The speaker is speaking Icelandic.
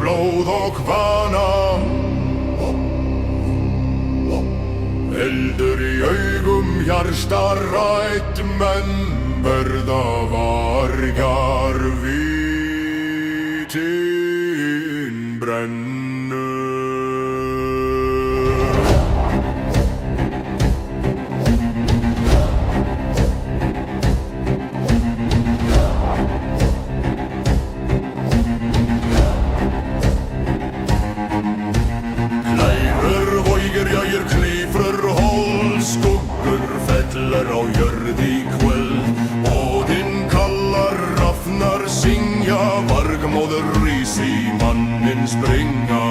blóð og vana. Eldur í augum, hjarta rætt, menn verða vargar, vitin brennur. Fellur á jörð í kvöld, Óðinn kallar, rafnar syngja, vargmóður rís í manninn springa.